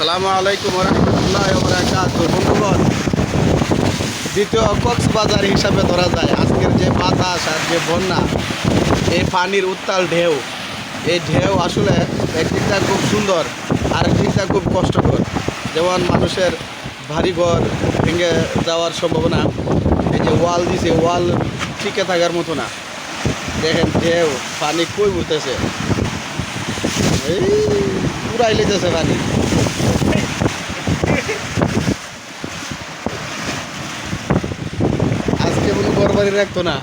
আসসালামু আলাইকুম ওয়া রাহমাতুল্লাহি ওয়া বারাকাতুহু। বন্ধুগণ, দ্বিতীয় কক্সবাজার হিসাবে ধরা যায় আজকের যে বাতাস আর যে বন্যা, এই পানির উত্তাল ঢেউ, এই ঢেউ আসলে একদিকটা খুব সুন্দর আর একদিকটা খুব কষ্টকর। যেমন মানুষের বাড়িঘর ভেঙে যাওয়ার সম্ভাবনা। এই যে ওয়াল দিছে, ওয়াল টিকে থাকার মতো না। দেখেন ঢেউ, পানি কই উঠতেছে, এই পুরাই লেগেছে পানি। আজকে কোনো ঘর বাড়ি রাখতো না।